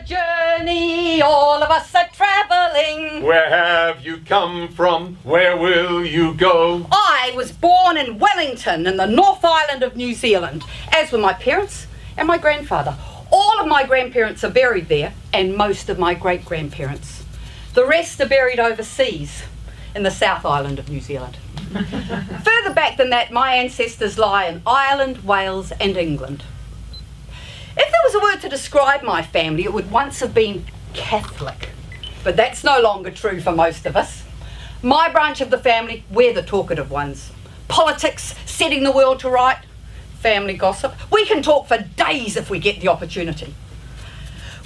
a journey, all of us are travelling. Where have you come from? Where will you go? I was born in Wellington in the North Island of New Zealand, as were my parents and my grandfather. All of my grandparents are buried there, and most of my great-grandparents. The rest are buried overseas in the South Island of New Zealand. Further back than that, my ancestors lie in Ireland, Wales and England. If there was a word to describe my family, it would once have been Catholic. But that's no longer true for most of us. My branch of the family, we're the talkative ones. Politics, setting the world to right, family gossip. We can talk for days if we get the opportunity.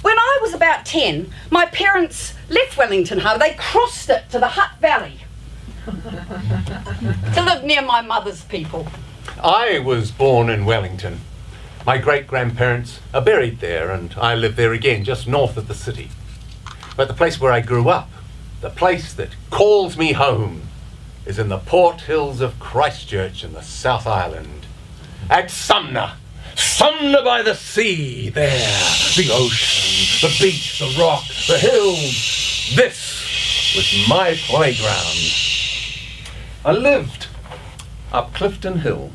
When I was about 10, my parents left Wellington Harbour. They crossed it to the Hutt Valley to live near my mother's people. I was born in Wellington. My great-grandparents are buried there, and I live there again, just north of the city. But the place where I grew up, the place that calls me home, is in the Port Hills of Christchurch in the South Island. At Sumner. Sumner by the sea, there. The ocean, the beach, the rock, the hills. This was my playground. I lived up Clifton Hill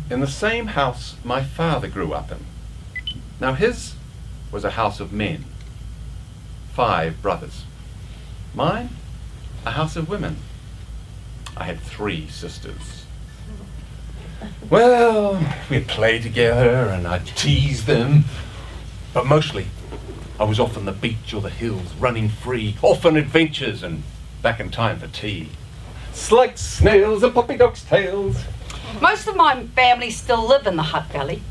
in the same house my father grew up in. Now his was a house of men, 5 brothers. Mine, a house of women. I had 3 sisters. Well, we'd play together and I'd tease them, but mostly I was off on the beach or the hills, running free, off on adventures and back in time for tea. Slugs, snails and puppy dogs' tails. Most of my family still live in the Hutt Valley.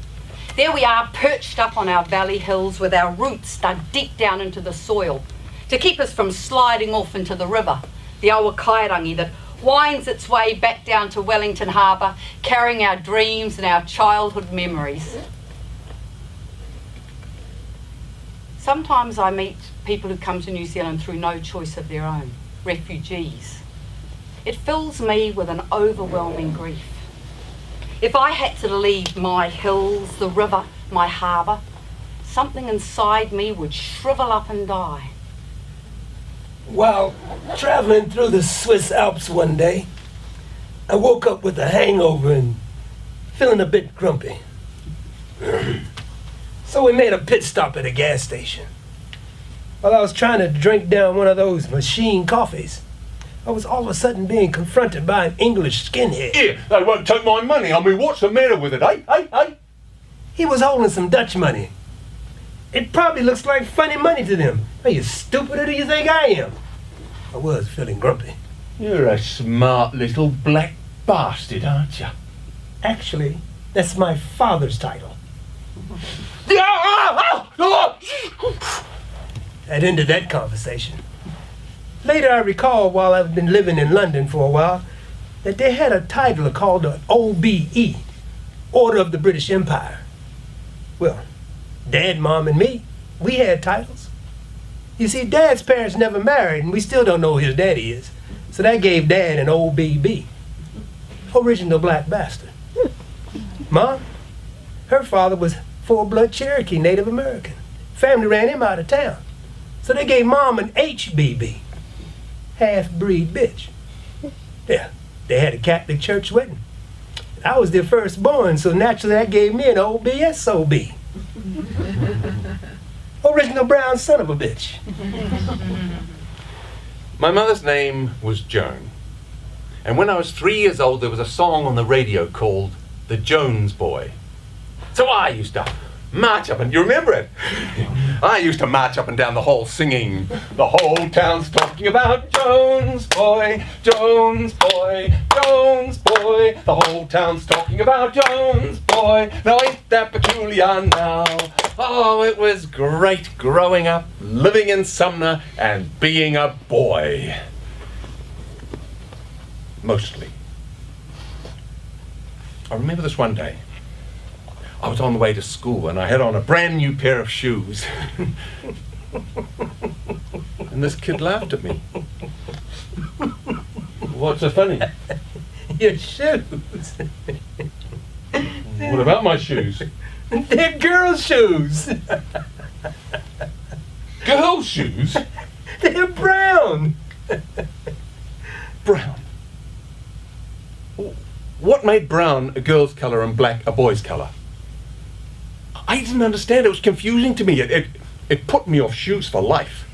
There we are, perched up on our valley hills with our roots dug deep down into the soil to keep us from sliding off into the river, the Awakairangi that winds its way back down to Wellington Harbour, carrying our dreams and our childhood memories. Sometimes I meet people who come to New Zealand through no choice of their own, refugees. It fills me with an overwhelming grief. If I had to leave my hills, the river, my harbour, something inside me would shrivel up and die. While traveling through the Swiss Alps one day, I woke up with a hangover and feeling a bit grumpy. So we made a pit stop at a gas station. While I was trying to drink down one of those machine coffees, I was all of a sudden being confronted by an English skinhead. Here, they won't take my money. I mean, what's the matter with it, eh? He was holding some Dutch money. It probably looks like funny money to them. Are you stupid or do you think I am? I was feeling grumpy. You're a smart little black bastard, aren't you? Actually, that's my father's title. That ended that conversation. Later I recall, while I've been living in London for a while, that they had a title called the OBE, Order of the British Empire. Well, Dad, Mom, and me, we had titles. You see, Dad's parents never married, and we still don't know who his daddy is. So that gave Dad an OBB, Original Black Bastard. Mom, her father was full-blood Cherokee, Native American. Family ran him out of town. So they gave Mom an HBB, half-breed bitch. Yeah, they had a Catholic church wedding. I was their firstborn, so naturally that gave me an OBSOB. Original brown son of a bitch. My mother's name was Joan. And when I was 3 years old, there was a song on the radio called The Jones Boy. So I used to march up, and you remember it? I used to march up and down the hall singing, the whole town's talking about Jones Boy, Jones Boy, Jones Boy. The whole town's talking about Jones Boy. Now ain't that peculiar now? Oh, it was great growing up, living in Sumner, and being a boy. Mostly. I remember this one day. I was on the way to school and I had on a brand new pair of shoes. And this kid laughed at me. What's so funny? Your shoes. What about my shoes? They're girls' shoes. Girls' shoes? They're brown. Brown. What made brown a girl's colour and black a boy's colour? I didn't understand. It was confusing to me. It put me off shoes for life.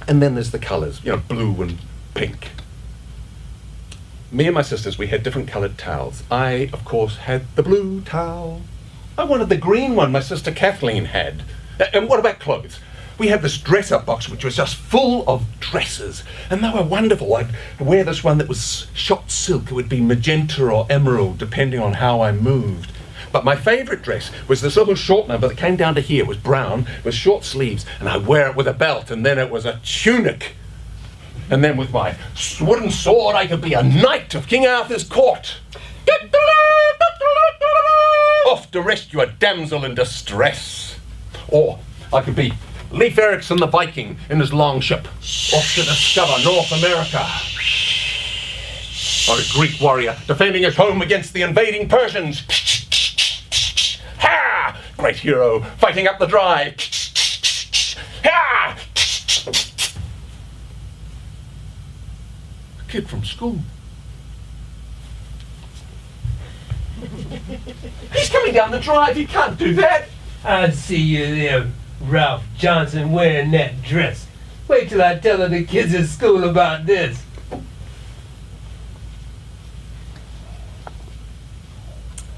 And then there's the colours, blue and pink. Me and my sisters, we had different coloured towels. I, of course, had the blue towel. I wanted the green one my sister Kathleen had. And what about clothes? We had this dresser box which was just full of dresses, and they were wonderful. I'd wear this one that was shot silk. It would be magenta or emerald, depending on how I moved. But my favourite dress was this little short number that came down to here. It was brown, with short sleeves, and I'd wear it with a belt, and then it was a tunic. And then with my wooden sword, I could be a knight of King Arthur's court. Off to rescue a damsel in distress. Or I could be Leif Erikson the Viking in his long ship, off to discover North America. Or a Greek warrior defending his home against the invading Persians. Ha! Great hero fighting up the drive. Ha! A kid from school. He's coming down the drive. He can't do that. I'd see you there, Ralph Johnson, wearing that dress. Wait till I tell the kids at school about this.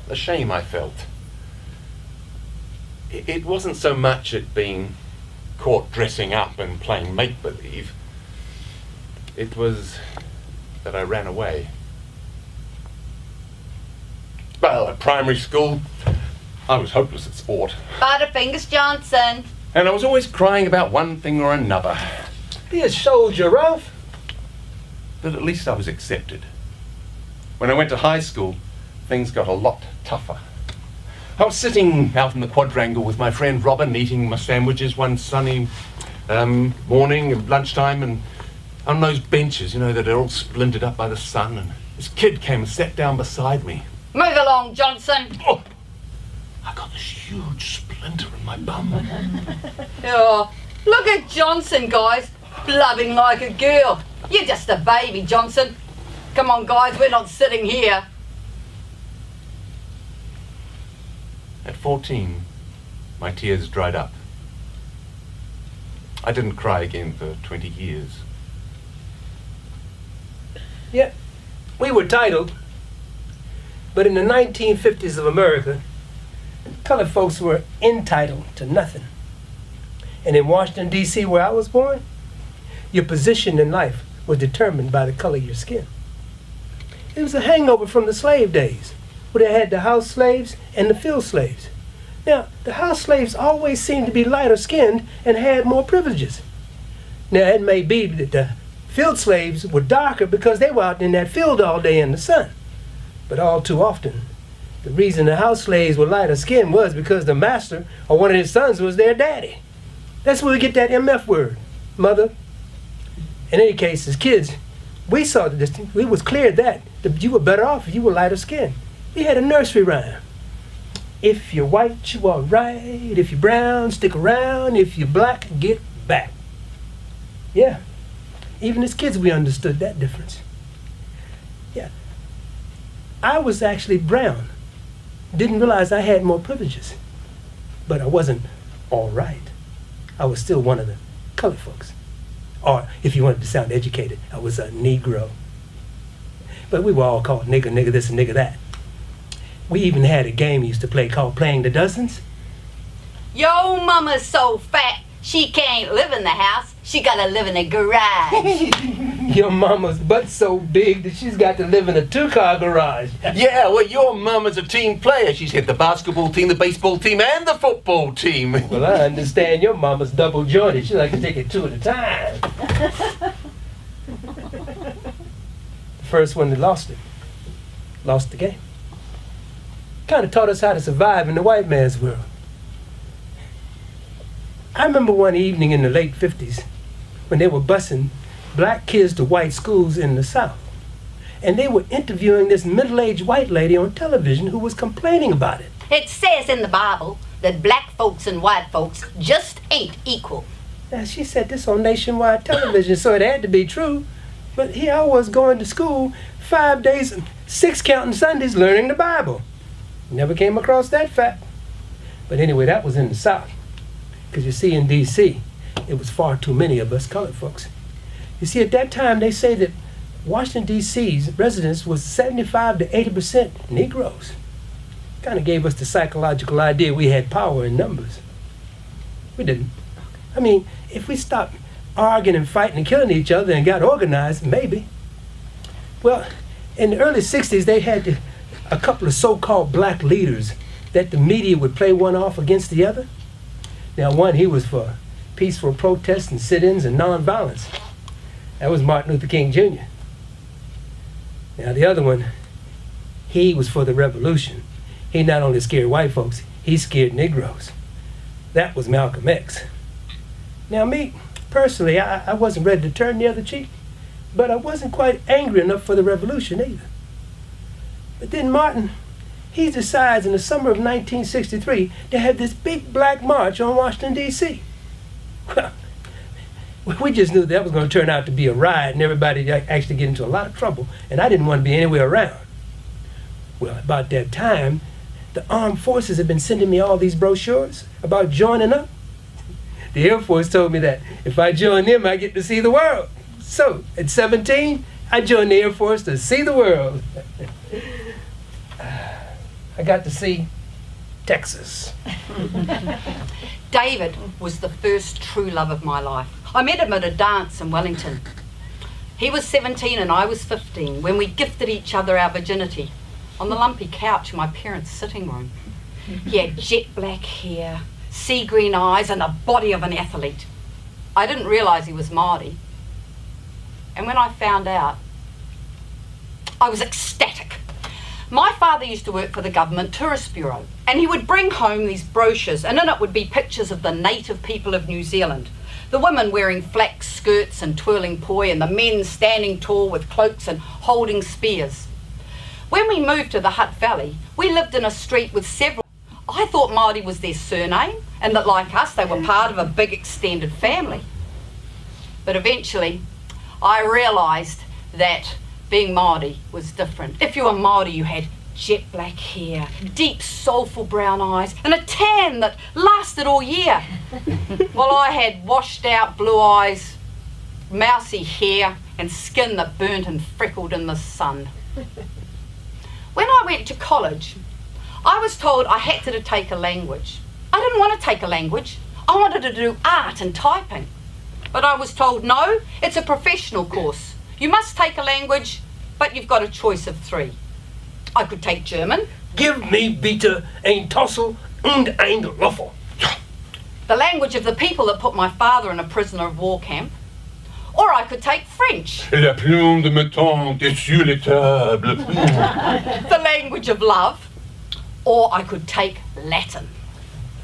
The shame I felt. It wasn't so much at being caught dressing up and playing make-believe. It was that I ran away. Well, at primary school, I was hopeless at sport. Butterfingers Johnson. And I was always crying about one thing or another. Be a soldier, Ralph. But at least I was accepted. When I went to high school, things got a lot tougher. I was sitting out in the quadrangle with my friend Robin, eating my sandwiches one sunny morning at lunchtime, and on those benches, that are all splintered up by the sun, and this kid came and sat down beside me. Move along, Johnson. Oh, I got this huge splinter in my bum. Oh, look at Johnson, guys. Blubbing like a girl. You're just a baby, Johnson. Come on, guys, we're not sitting here. At 14, my tears dried up. I didn't cry again for 20 years. Yeah, we were titled, but in the 1950s of America, colored folks were entitled to nothing. And in Washington, D.C., where I was born, your position in life was determined by the color of your skin. It was a hangover from the slave days, where they had the house slaves and the field slaves. Now, the house slaves always seemed to be lighter skinned and had more privileges. Now, it may be that the field slaves were darker because they were out in that field all day in the sun. But all too often, the reason the house slaves were lighter skinned was because the master or one of his sons was their daddy. That's where we get that MF word, mother. In any case, as kids, we saw the distinction. We was clear that you were better off if you were lighter skinned. We had a nursery rhyme. If you're white, you are right. If you're brown, stick around. If you're black, get back. Yeah. Even as kids, we understood that difference. Yeah. I was actually brown. Didn't realize I had more privileges. But I wasn't all right. I was still one of the colored folks. Or, if you wanted to sound educated, I was a Negro. But we were all called nigger this and nigger that. We even had a game we used to play called Playing the Dozens. Yo, mama's so fat, she can't live in the house. She gotta live in a garage. Your mama's butt's so big that she's got to live in a two-car garage. Yeah, well, your mama's a team player. She's hit the basketball team, the baseball team, and the football team. Well, I understand your mama's double-jointed. She like to take it two at a time. The first one that lost the game. Kind of taught us how to survive in the white man's world. I remember one evening in the late 50s when they were busing black kids to white schools in the South. And they were interviewing this middle-aged white lady on television who was complaining about it. It says in the Bible, that black folks and white folks just ain't equal. Now, she said this on nationwide television, so it had to be true. But here I was going to school 5 days, 6 counting Sundays, learning the Bible. Never came across that fact. But anyway, that was in the South. Because you see, in D.C., it was far too many of us colored folks. You see, at that time, they say that Washington, D.C.'s residents was 75 to 80% Negroes. Kind of gave us the psychological idea we had power in numbers. We didn't. I mean, if we stopped arguing and fighting and killing each other and got organized, maybe. Well, in the early 60s, they had a couple of so-called black leaders that the media would play one off against the other. Now, one, he was for peaceful protests and sit-ins and nonviolence. That was Martin Luther King Jr. Now, the other one, he was for the revolution. He not only scared white folks, he scared Negroes. That was Malcolm X. Now, me, personally, I wasn't ready to turn the other cheek, but I wasn't quite angry enough for the revolution either. But then Martin, he decides in the summer of 1963 to have this big black march on Washington, D.C. Well, we just knew that was going to turn out to be a riot and everybody actually get into a lot of trouble, and I didn't want to be anywhere around. Well, about that time, the armed forces had been sending me all these brochures about joining up. The Air Force told me that if I join them, I get to see the world. So, at 17, I joined the Air Force to see the world. I got to see Texas. David was the first true love of my life. I met him at a dance in Wellington. He was 17 and I was 15 when we gifted each other our virginity on the lumpy couch in my parents' sitting room. He had jet black hair, sea green eyes and the body of an athlete. I didn't realise he was Māori. And when I found out, I was ecstatic. My father used to work for the Government Tourist Bureau, and he would bring home these brochures, and in it would be pictures of the native people of New Zealand. The women wearing flax skirts and twirling poi, and the men standing tall with cloaks and holding spears. When we moved to the Hutt Valley, we lived in a street with several. I thought Māori was their surname, and that like us, they were part of a big extended family. But eventually, I realised that being Māori was different. If you were Māori, you had jet black hair, deep soulful brown eyes, and a tan that lasted all year. While I had washed out blue eyes, mousy hair, and skin that burnt and freckled in the sun. When I went to college, I was told I had to take a language. I didn't want to take a language. I wanted to do art and typing. But I was told, no, it's a professional course. You must take a language, but you've got a choice of 3. I could take German. Give me bitte ein Tossel und ein Löffel. The language of the people that put my father in a prisoner of war camp. Or I could take French. La plume de mettons sur les tables. The language of love. Or I could take Latin.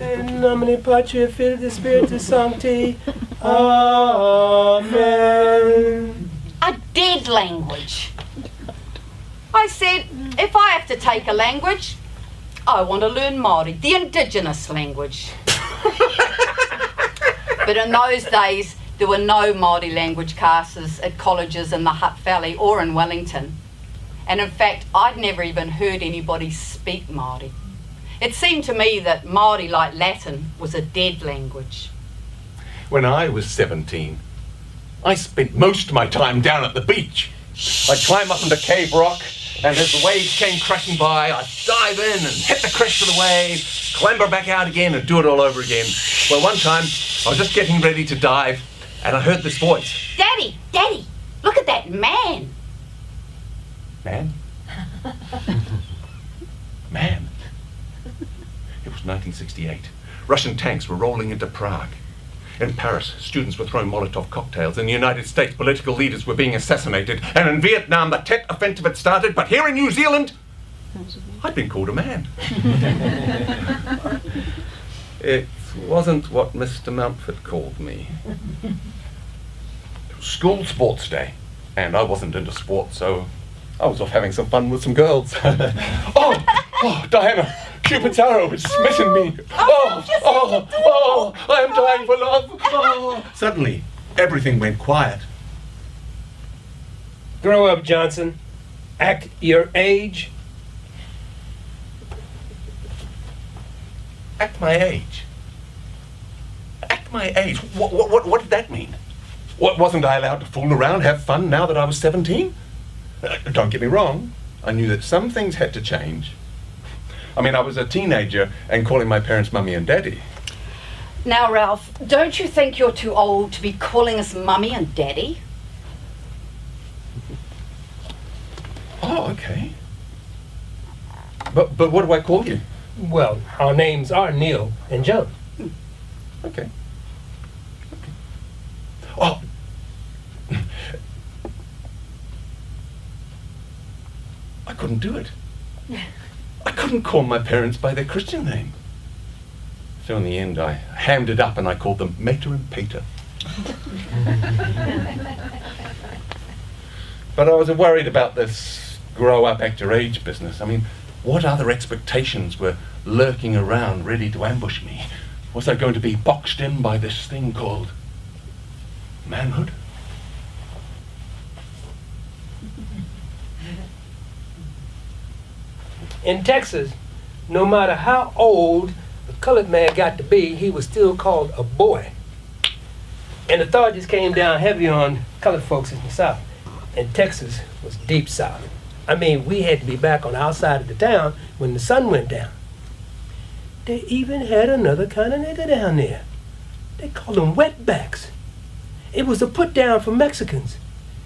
In nomine Patria Filii Spiritus Sancti. Amen. A dead language. I said, if I have to take a language, I want to learn Māori, the indigenous language. But in those days, there were no Māori language classes at colleges in the Hutt Valley or in Wellington. And in fact, I'd never even heard anybody speak Māori. It seemed to me that Māori, like Latin, was a dead language. When I was 17, I spent most of my time down at the beach. I'd climb up onto Cave Rock, and as the waves came crashing by, I'd dive in and hit the crest of the wave, clamber back out again and do it all over again. Well, one time, I was just getting ready to dive, and I heard this voice. Daddy, Daddy, look at that man. Man? Man? It was 1968. Russian tanks were rolling into Prague. In Paris, students were throwing Molotov cocktails. In the United States, political leaders were being assassinated. And in Vietnam, the Tet Offensive had started. But here in New Zealand, I'd been called a man. It wasn't what Mr. Mountford called me. It was school sports day. And I wasn't into sports, so I was off having some fun with some girls. Oh, Diana, Cupid's arrow has smitten me. I am dying for love. Oh. Suddenly, everything went quiet. Grow up, Johnson. Act your age. Act my age. Act my age. What did that mean? Wasn't I allowed to fool around, have fun now that I was 17? Don't get me wrong. I knew that some things had to change. I mean, I was a teenager and calling my parents mummy and daddy. Now, Ralph, don't you think you're too old to be calling us mummy and daddy? Oh, okay. But what do I call you? Well, our names are Neil and John. Okay. Oh. I couldn't do it. I couldn't call my parents by their Christian name. So in the end, I hammed it up and I called them Mater and Pater. But I was worried about this grow up, act your age business. I mean, what other expectations were lurking around ready to ambush me? Was I going to be boxed in by this thing called manhood? In Texas, no matter how old the colored man got to be, he was still called a boy. And authorities came down heavy on colored folks in the South. And Texas was deep South. I mean, we had to be back on our side of the town when the sun went down. They even had another kind of nigger down there. They called them wetbacks. It was a put down for Mexicans.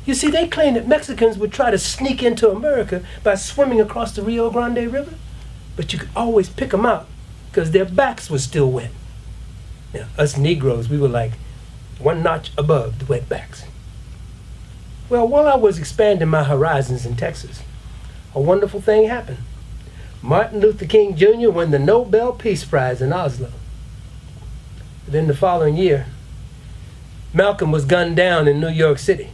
You see, they claimed that Mexicans would try to sneak into America by swimming across the Rio Grande River, but you could always pick them out because their backs were still wet. Now, us Negroes, we were like one notch above the wetbacks. Well, while I was expanding my horizons in Texas, a wonderful thing happened. Martin Luther King Jr. won the Nobel Peace Prize in Oslo. Then the following year, Malcolm was gunned down in New York City.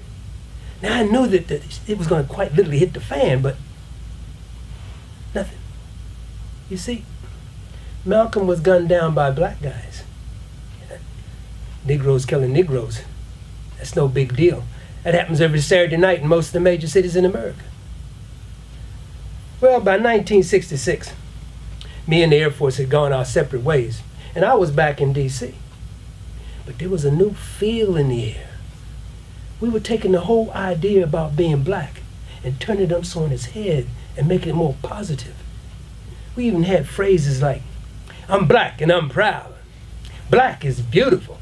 Now, I knew that it was going to quite literally hit the fan, but nothing. You see, Malcolm was gunned down by black guys. Negroes killing Negroes. That's no big deal. That happens every Saturday night in most of the major cities in America. Well, by 1966, me and the Air Force had gone our separate ways, and I was back in D.C. But there was a new feel in the air. We were taking the whole idea about being black and turning it on its head and making it more positive. We even had phrases like, I'm black and I'm proud. Black is beautiful.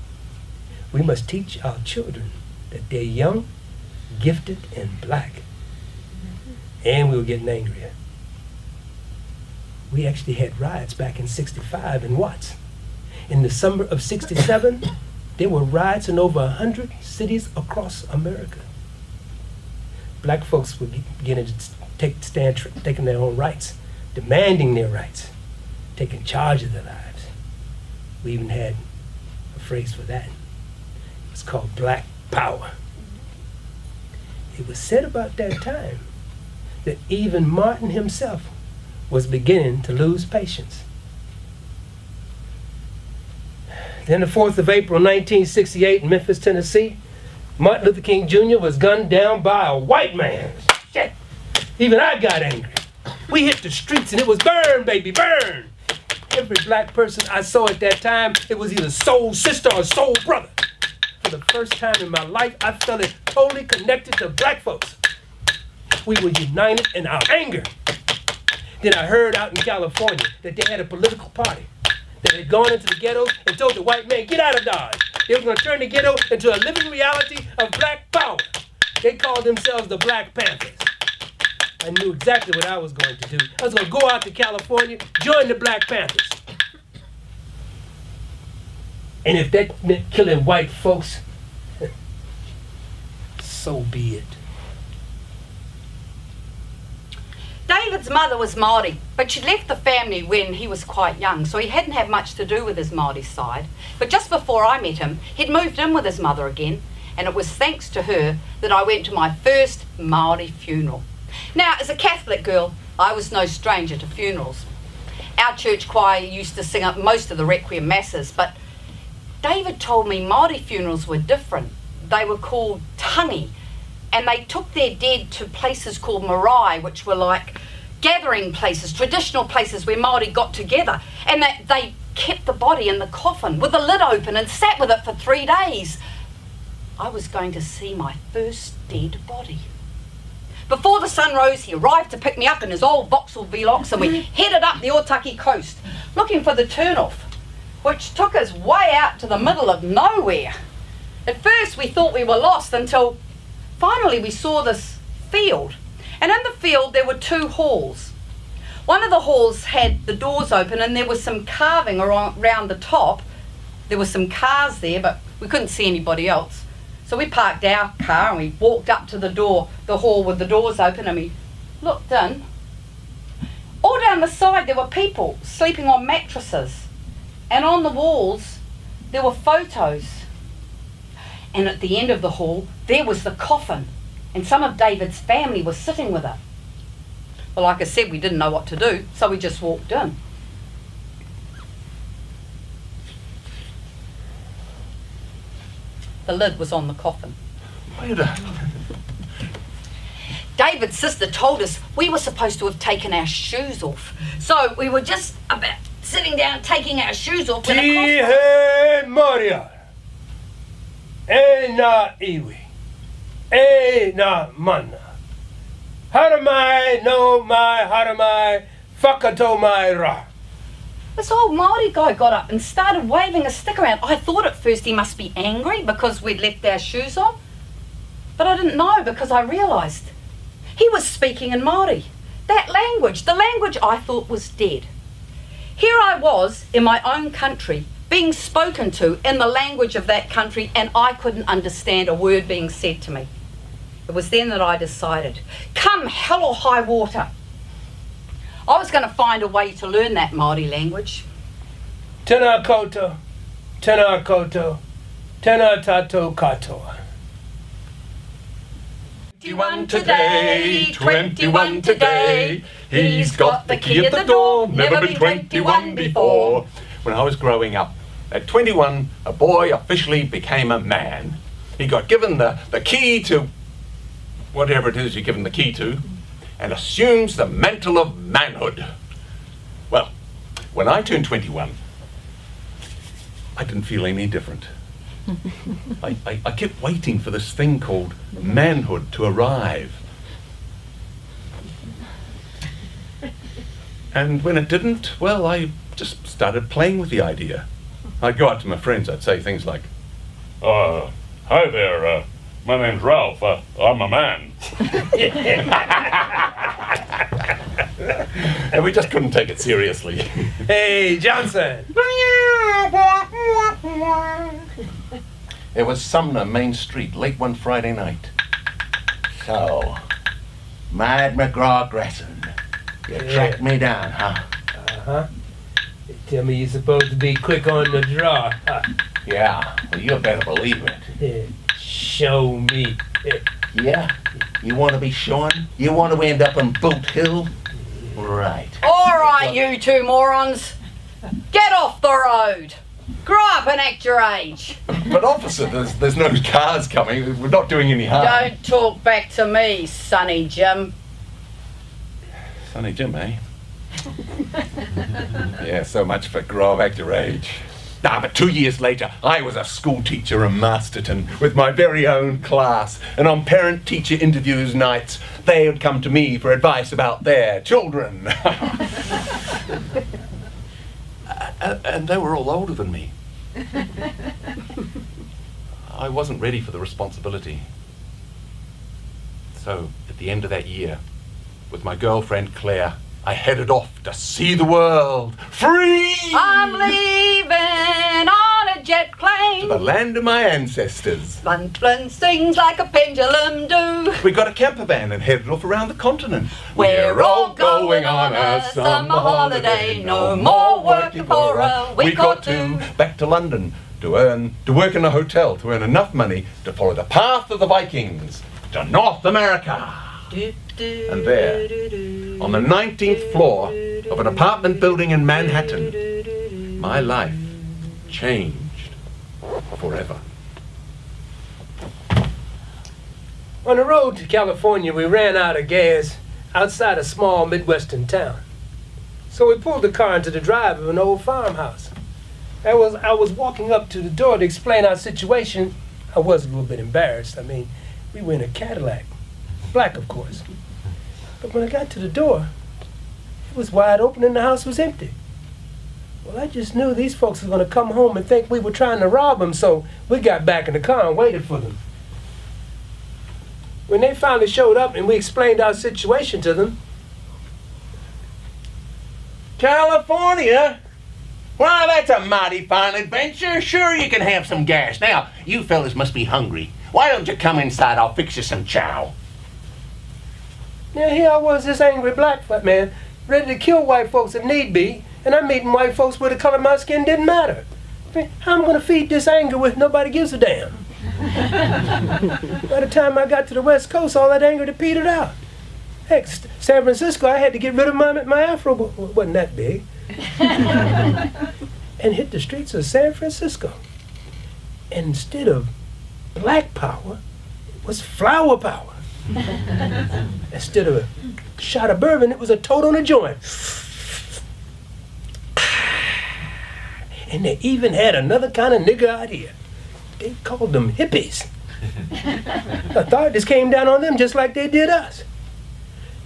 We must teach our children that they're young, gifted, and black. And we were getting angrier. We actually had riots back in '65 in Watts. In the summer of '67, there were riots in over 100 cities across America. Black folks were beginning to take stand, taking their own rights, demanding their rights, taking charge of their lives. We even had a phrase for that. It was called Black Power. It was said about that time that even Martin himself was beginning to lose patience. Then the 4th of April, 1968 in Memphis, Tennessee, Martin Luther King Jr. was gunned down by a white man. Shit, even I got angry. We hit the streets and it was burn, baby, burn. Every black person I saw at that time, it was either soul sister or soul brother. For the first time in my life, I felt it totally connected to black folks. We were united in our anger. Then I heard out in California that they had a political party that had gone into the ghettos and told the white man, get out of Dodge. They were going to turn the ghetto into a living reality of black power. They called themselves the Black Panthers. I knew exactly what I was going to do. I was going to go out to California, join the Black Panthers. And if that meant killing white folks, so be it. David's mother was Māori, but she left the family when he was quite young, so he hadn't had much to do with his Māori side. But just before I met him, he'd moved in with his mother again, and it was thanks to her that I went to my first Māori funeral. Now, as a Catholic girl, I was no stranger to funerals. our church choir used to sing up most of the Requiem Masses, but David told me Māori funerals were different. They were called tangi, and they took their dead to places called marae, which were like gathering places, traditional places where Māori got together, and that they kept the body in the coffin with the lid open and sat with it for 3 days. I was going to see my first dead body. Before the sun rose, he arrived to pick me up in his old Vauxhall Velox, and we headed up the Otaki coast, looking for the turnoff, which took us way out to the middle of nowhere. At first we thought we were lost until finally we saw this field. And in the field there were 2 halls. One of the halls had the doors open and there was some carving around the top. There were some cars there, but we couldn't see anybody else. So we parked our car and we walked up to the hall with the doors open, and we looked in. All down the side there were people sleeping on mattresses, and on the walls there were photos. And at the end of the hall there was the coffin, and some of David's family was sitting with it. Well, like I said, we didn't know what to do, so we just walked in. The lid was on the coffin. Wait a... David's sister told us we were supposed to have taken our shoes off. So we were just about sitting down taking our shoes off when Tihe Moria. E na iwi. E na mana. Haramai no mai haramai. Whakato mai ra. this old Māori guy got up and started waving a stick around. I thought at first he must be angry because we'd left our shoes on, but I didn't know because I realised he was speaking in Māori. That language, the language I thought was dead. Here I was in my own country being spoken to in the language of that country, and I couldn't understand a word being said to me. It was then that I decided, come hell or high water, I was going to find a way to learn that Māori language. Tēnā koutou, tēnā koutou, tēnā tātou katoa. 21 today, 21 today. He's got the key at the door, never been 21 before. When I was growing up, at 21, a boy officially became a man. He got given the key to whatever it is you're given the key to, and assumes the mantle of manhood. Well, when I turned 21, I didn't feel any different. I kept waiting for this thing called manhood to arrive. And when it didn't, well, I just started playing with the idea. I'd go out to my friends, I'd say things like, Hi there, my name's Ralph, I'm a man. and we just couldn't take it seriously. Hey, Johnson! It was Sumner, Main Street, late one Friday night. So, Mad McGraw Gresson, you tracked me down, huh? Uh-huh. They tell me you're supposed to be quick on the draw. Huh? Yeah, well, you better believe it. Yeah. Show me. Yeah? You want to be shown? You want to end up on Boot Hill? Right. All right, you two morons, get off the road. Grow up and act your age. But officer, there's no cars coming. We're not doing any harm. Don't talk back to me, Sonny Jim. Sonny Jim, eh? Yeah, so much for grow up, act your age. But 2 years later, I was a school teacher in Masterton with my very own class. And on parent-teacher interviews nights, they would come to me for advice about their children. And they were all older than me. I wasn't ready for the responsibility. So, at the end of that year, with my girlfriend Claire, I headed off to see the world, free! I'm leaving on a jet plane. To the land of my ancestors. Blun blun sings like a pendulum do. We got a camper van and headed off around the continent. We're all going on a summer holiday. No more working for a week or two. Back to London to work in a hotel to earn enough money to follow the path of the Vikings to North America. And there, on the 19th floor of an apartment building in Manhattan, my life changed forever. On the road to California, we ran out of gas outside a small Midwestern town. So we pulled the car into the drive of an old farmhouse. I was walking up to the door to explain our situation. I was a little bit embarrassed. I mean, we were in a Cadillac, black of course. But when I got to the door, it was wide open and the house was empty. Well, I just knew these folks were going to come home and think we were trying to rob them, so we got back in the car and waited for them. When they finally showed up and we explained our situation to them, California? Well, that's a mighty fine adventure. Sure, you can have some gas. Now, you fellas must be hungry. Why don't you come inside? I'll fix you some chow. now here I was, this angry black man, ready to kill white folks if need be, and I'm meeting white folks where the color of my skin didn't matter. How am I going to feed this anger with nobody gives a damn? By the time I got to the West Coast, all that anger had petered out. Heck, San Francisco, I had to get rid of my afro, wasn't that big, and hit the streets of San Francisco. And instead of black power, it was flower power. Instead of a shot of bourbon, it was a toad on a joint. And they even had another kind of nigger out here. They called them hippies. Authorities came down on them just like they did us.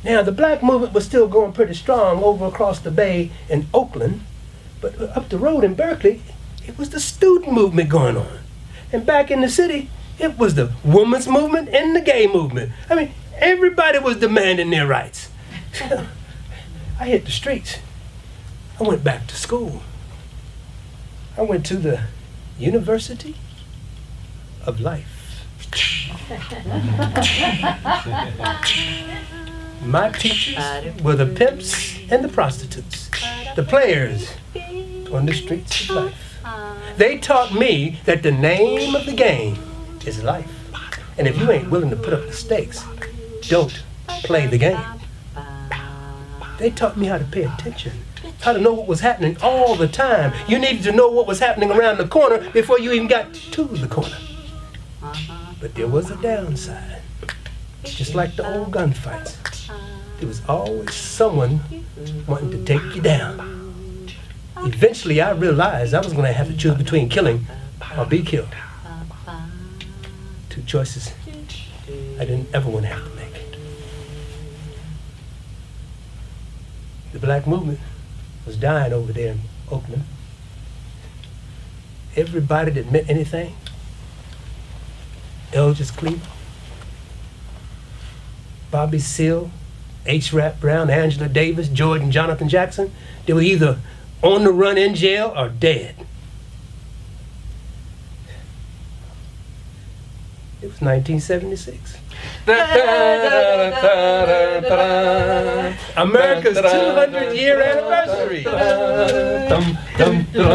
Now, the black movement was still going pretty strong over across the bay in Oakland, but up the road in Berkeley, it was the student movement going on. And back in the city, it was the women's movement and the gay movement. I mean, everybody was demanding their rights. I hit the streets. I went back to school. I went to the University of Life. My teachers were the pimps and the prostitutes, the players on the streets of life. They taught me that the name of the game is life. And if you ain't willing to put up the stakes, don't play the game. They taught me how to pay attention, how to know what was happening all the time. You needed to know what was happening around the corner before you even got to the corner. But there was a downside. Just like the old gunfights, there was always someone wanting to take you down. Eventually, I realized I was going to have to choose between killing or be killed. Two choices I didn't ever want to have to make. The black movement was dying over there in Oakland. Everybody that meant anything, Elgis Cleaver, Bobby Seale, H. Rap Brown, Angela Davis, George and Jonathan Jackson, they were either on the run in jail or dead. It was 1976. America's 200-year anniversary.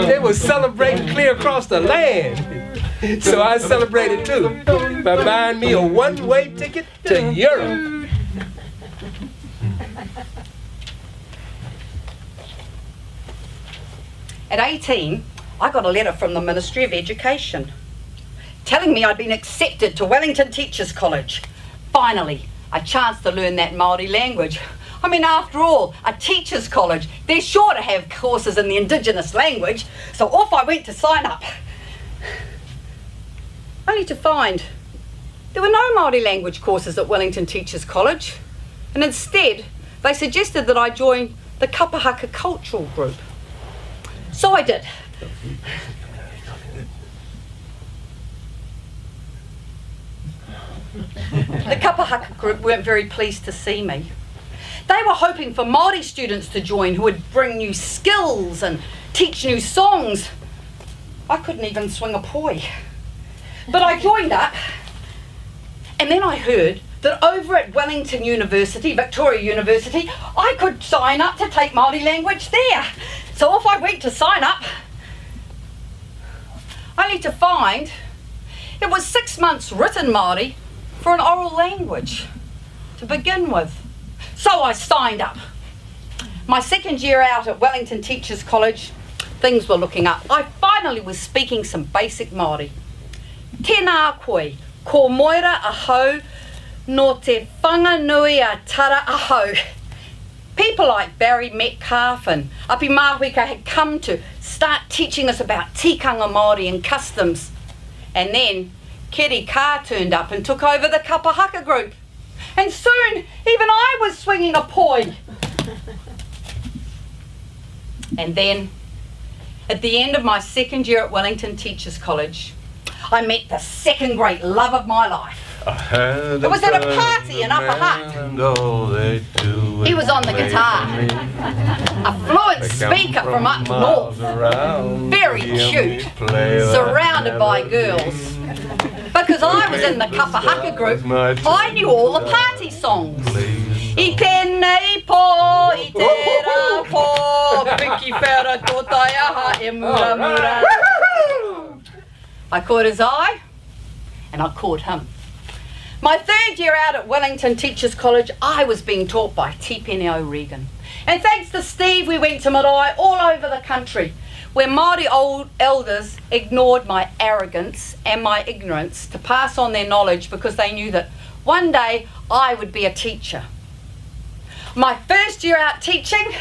They were celebrating clear across the land. So I celebrated too by buying me a one-way ticket to Europe. At 18, I got a letter from the Ministry of Education telling me I'd been accepted to Wellington Teachers College. Finally, a chance to learn that Māori language. I mean, after all, a teachers' college, they're sure to have courses in the Indigenous language, so off I went to sign up. Only to find there were no Māori language courses at Wellington Teachers College, and instead they suggested that I join the Kapahaka Cultural Group. So I did. The Kapahaka group weren't very pleased to see me. They were hoping for Māori students to join who would bring new skills and teach new songs. I couldn't even swing a poi. But I joined up, and then I heard that over at Wellington University, Victoria University, I could sign up to take Māori language there. So off I went to sign up, only to find it was 6 months written Māori for an oral language to begin with. So I signed up. My second year out at Wellington Teachers College, things were looking up. I finally was speaking some basic Māori. Tēnā koe, ko moira ahau, no te whanganui a tara ahau. People like Barry Metcalf and Api Mahuika had come to start teaching us about tikanga Māori and customs. And then Keri Ka turned up and took over the kapahaka group. And soon, even I was swinging a poi. And then, at the end of my second year at Wellington Teachers College, I met the second great love of my life. It was at a party in Upper Hutt. He was on the guitar. A fluent speaker from up north. Very cute. Surrounded by girls. Because I was in the kapahaka group, I knew all the party songs. I tēnei pō, I tērā pō, piki whera tōtai aha e mura mura. I caught his eye, and I caught him. My third year out at Wellington Teachers College, I was being taught by Tipene O'Regan. And thanks to Steve, we went to marae all over the country, where Māori old elders ignored my arrogance and my ignorance to pass on their knowledge because they knew that one day I would be a teacher. My first year out teaching,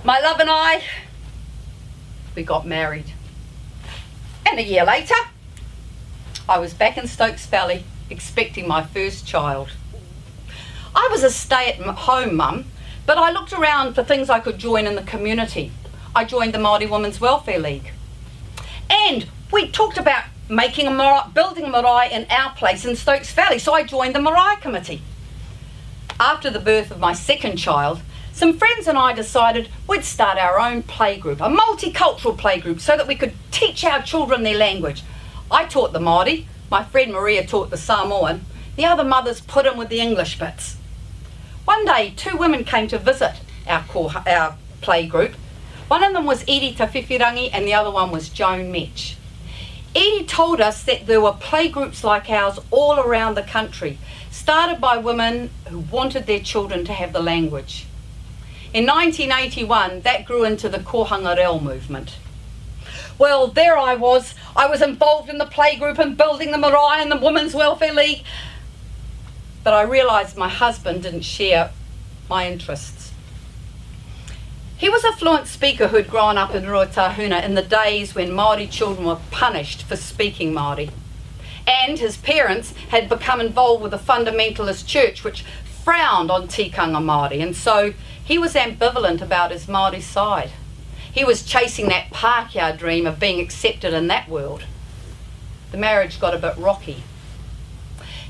my love and I, we got married. And a year later, I was back in Stokes Valley expecting my first child. I was a stay-at-home mum, but I looked around for things I could join in the community. I joined the Māori Women's Welfare League. And we talked about building a marae in our place in Stokes Valley, so I joined the marae committee. After the birth of my second child, some friends and I decided we'd start our own playgroup, a multicultural playgroup, so that we could teach our children their language. I taught the Māori, my friend Maria taught the Samoan, the other mothers put in with the English bits. One day, two women came to visit our playgroup. One of them was Edie Tawhiwhirangi and the other one was Joan Metch. Edie told us that there were playgroups like ours all around the country, started by women who wanted their children to have the language. In 1981, that grew into the Kohanga Reo movement. Well, there I was involved in the playgroup and building the marae and the Women's Welfare League. But I realised my husband didn't share my interests. He was a fluent speaker who'd grown up in Ruatahuna in the days when Māori children were punished for speaking Māori. And his parents had become involved with a fundamentalist church which frowned on tikanga Māori, and so he was ambivalent about his Māori side. He was chasing that Pākehā dream of being accepted in that world. The marriage got a bit rocky.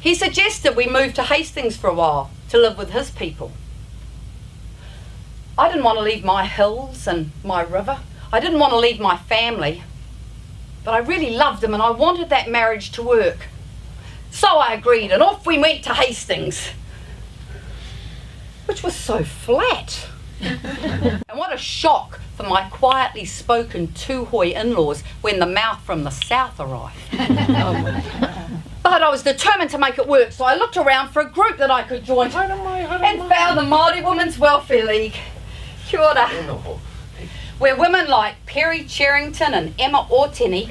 He suggested we move to Hastings for a while to live with his people. I didn't want to leave my hills and my river. I didn't want to leave my family. But I really loved him and I wanted that marriage to work. So I agreed and off we went to Hastings, which was so flat. And what a shock for my quietly spoken Tūhoi in-laws when the mouth from the south arrived. But I was determined to make it work, so I looked around for a group that I could join and found the Māori Women's Welfare League. Kia ora. Where women like Perry Cherrington and Emma Orteni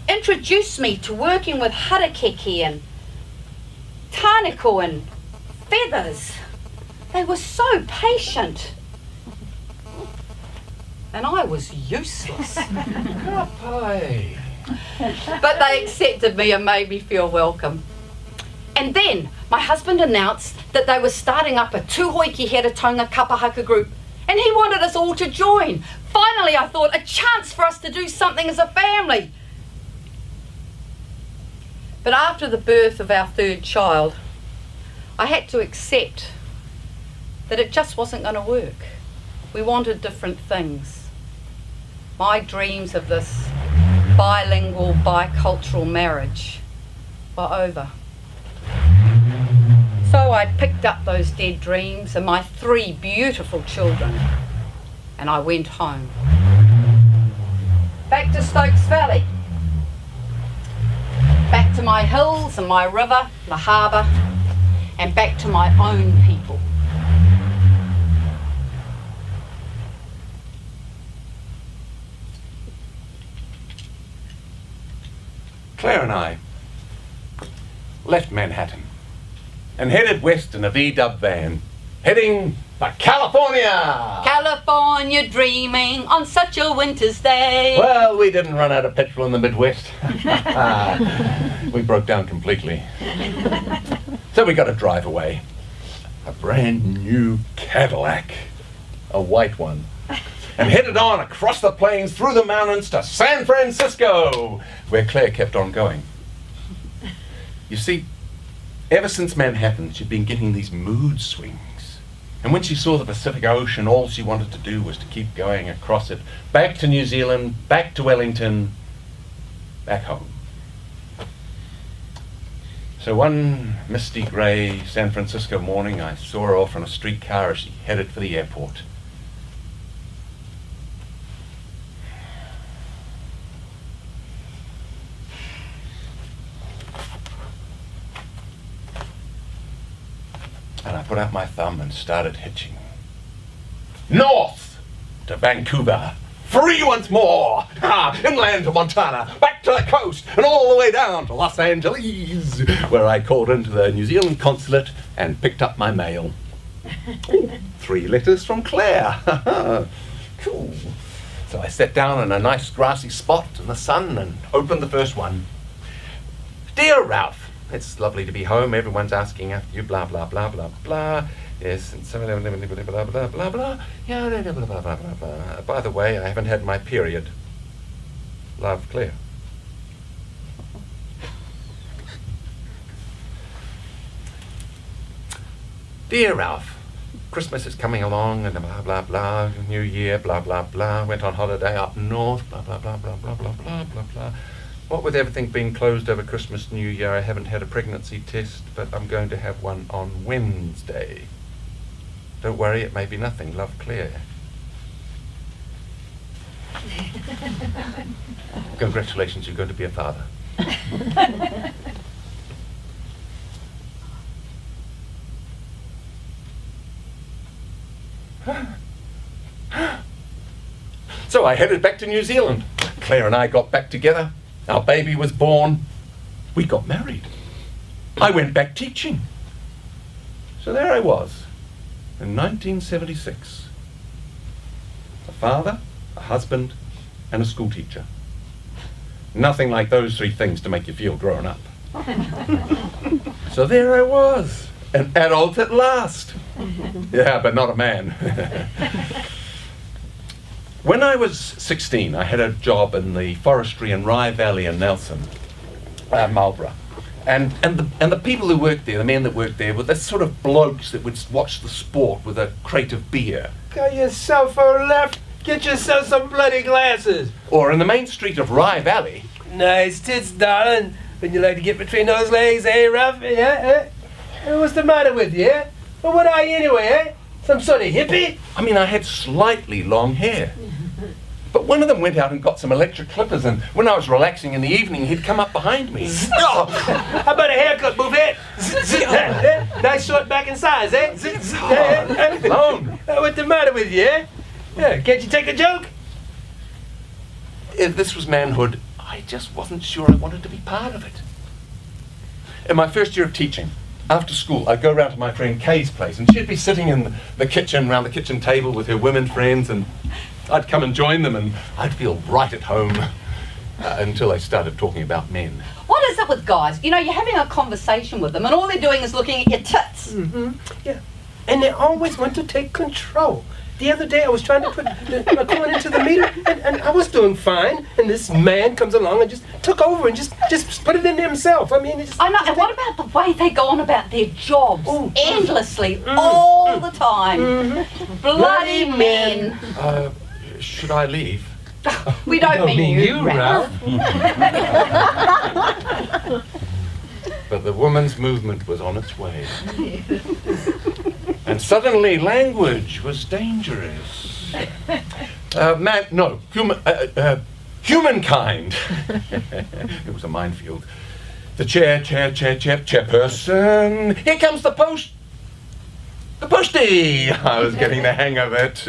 introduced me to working with harakeke and tāneko and feathers. They were so patient. And I was useless. But they accepted me and made me feel welcome. And then my husband announced that they were starting up a Tūhoi ki Heretaunga kapahaka group, and he wanted us all to join. Finally, I thought, a chance for us to do something as a family. But after the birth of our third child, I had to accept that it just wasn't going to work. We wanted different things. My dreams of this bilingual, bicultural marriage were over. So I picked up those dead dreams and my 3 beautiful children, and I went home. Back to Stokes Valley. Back to my hills and my river, the harbour, and back to my own people. Claire and I left Manhattan and headed west in a VW van, heading for California. California dreaming on such a winter's day. Well, we didn't run out of petrol in the Midwest. We broke down completely. So we got to drive away. A brand new Cadillac, a white one, and headed on across the plains through the mountains to San Francisco, where Claire kept on going. You see, ever since Manhattan, she'd been getting these mood swings. And when she saw the Pacific Ocean, all she wanted to do was to keep going across it, back to New Zealand, back to Wellington, back home. So one misty grey San Francisco morning, I saw her off on a streetcar as she headed for the airport. And I put out my thumb and started hitching. North to Vancouver. Free once more! Inland to Montana, back to the coast, and all the way down to Los Angeles, where I called into the New Zealand consulate and picked up my mail. 3 letters from Claire. Cool. So I sat down in a nice grassy spot in the sun and opened the first one. Dear Ralph, it's lovely to be home. Everyone's asking after you, blah, blah, blah, blah, blah. Yes, and so blah, blah, blah, blah, blah. Yeah, blah, blah, blah, blah, blah, blah. By the way, I haven't had my period. Love, Claire. Dear Ralph, Christmas is coming along and blah, blah, blah. New Year, blah, blah, blah. Went on holiday up north, blah, blah, blah, blah, blah, blah, blah, blah, blah. What with everything being closed over Christmas, New Year, I haven't had a pregnancy test, but I'm going to have one on Wednesday. Don't worry, it may be nothing. Love, Claire. Congratulations, you're going to be a father. So I headed back to New Zealand. Claire and I got back together. Our baby was born. We got married. I went back teaching. So there I was, in 1976. A father, a husband, and a school teacher. Nothing like those 3 things to make you feel grown up. So there I was, an adult at last. Yeah, but not a man. When I was 16, I had a job in the forestry in Rye Valley in Nelson, Marlborough. And the people who worked there, the men that worked there, were the sort of blokes that would watch the sport with a crate of beer. Got yourself a left. Get yourself some bloody glasses. Or in the main street of Rye Valley. Nice tits, darling. Would you like to get between those legs, eh, Ralph? Yeah, eh? What's the matter with you, eh? Well, what are you anyway, eh? Some sort of hippie? I mean, I had slightly long hair. But one of them went out and got some electric clippers, and when I was relaxing in the evening, he'd come up behind me. How about a haircut, buffet? Nice short back in size, eh? Long. What's the matter with you, eh? Yeah, can't you take a joke? If this was manhood, I just wasn't sure I wanted to be part of it. In my first year of teaching, after school, I'd go round to my friend Kay's place, and she'd be sitting in the kitchen, round the kitchen table with her women friends, and I'd come and join them, and I'd feel right at home until they started talking about men. What is it with guys? You know, you're having a conversation with them and all they're doing is looking at your tits. Mm-hmm. Yeah. And they always want to take control. The other day I was trying to put my coin into the meter and I was doing fine, and this man comes along and just took over and just put it in himself. I mean, I know, and what about the way they go on about their jobs endlessly, Mm. all the time? Mm-hmm. Bloody men. Should I leave? We don't mean you, Ralph. But the women's movement was on its way. And suddenly language was dangerous. Humankind. It was a minefield. The chairperson. Here comes the postie. I was getting the hang of it.